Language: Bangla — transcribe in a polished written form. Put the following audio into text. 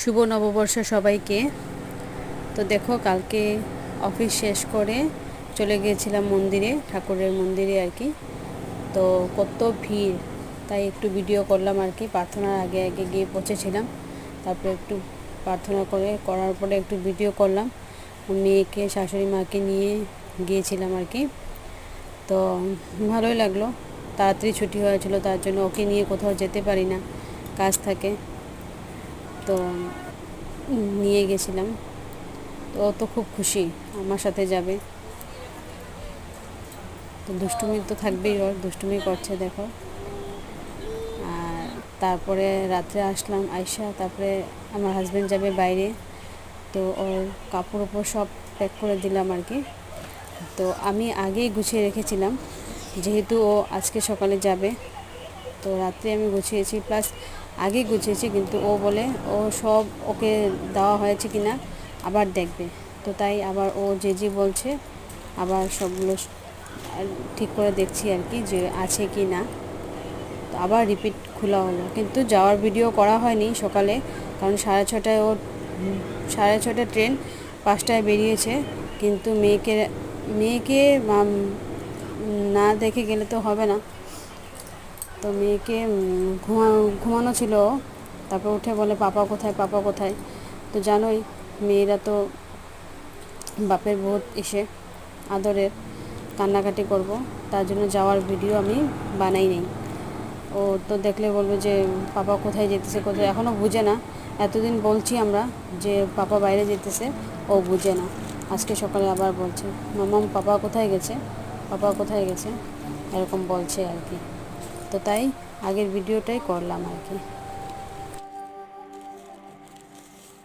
শুভ নববর্ষ সবাইকে। তো দেখো, কালকে অফিস শেষ করে চলে গিয়েছিলাম মন্দিরে, ঠাকুরের মন্দিরে আর কি। তো কত ভিড়, তাই একটু ভিডিও করলাম আর কি। প্রার্থনার আগে আগে গিয়ে পৌঁছেছিলাম, তারপরে একটু প্রার্থনা করার পরে একটু ভিডিও করলাম। মেয়েকে, শাশুড়ি মাকে নিয়ে গিয়েছিলাম আর কি। তো ভালোই লাগলো। তাড়াতাড়ি ছুটি হয়েছিল, তার জন্য ওকে নিয়ে কোথাও যেতে পারি না, কাজ থাকে। তো নিয়ে গেছিলাম। তো ও তো খুব খুশি আমার সাথে যাবে। তো দুষ্টুমি তো থাকবেই, ওর দুষ্টুমি করছে দেখো। আর তারপরে রাত্রে আসলাম আইসা, তারপরে আমার হাজব্যান্ড যাবে বাইরে, তো ওর কাপড় উপর সব প্যাক করে দিলাম আর কি। তো আমি আগেই গুছিয়ে রেখেছিলাম, যেহেতু ও আজকে সকালে যাবে। তো রাত্রে আমি গুছিয়েছি, প্লাস আগে গুছিয়েছি, কিন্তু ও বলে ও সব ওকে দেওয়া হয়েছে কি না আবার দেখবে। তো তাই আবার ও যে বলছে, আবার সবগুলো ঠিক করে দেখছি আর কি, যে আছে কি না। তো আবার রিপিট খোলা হলো, কিন্তু যাওয়ার ভিডিও করা হয়নি সকালে, কারণ 6:30টায় ও 6:30 ট্রেন, 5টায় বেরিয়েছে। কিন্তু মেয়েকে না দেখে গেলে তো হবে না। তো মেয়েকে ঘুমানো ছিল। তারপর উঠে বলে পাপা কোথায়, পাপা কোথায়। তো জানোই, মেয়েরা তো বাপের বহুত আদরের, কান্নাকাটি করব, তার জন্য যাওয়ার ভিডিও আমি বানাই নেই। ও তো দেখলে বলবে যে পাপা কোথায় যেতেছে, কোথায়, এখনও বুঝে না। এতদিন বলছি আমরা যে পাপা বাইরে যেতেছে, ও বুঝে না। আজকে সকালে আবার বলছে মামাম পাপা কোথায় গেছে, পাপা কোথায় গেছে, এরকম বলছে আর কি। তো তাই আগের ভিডিওটাই করলাম আর কি।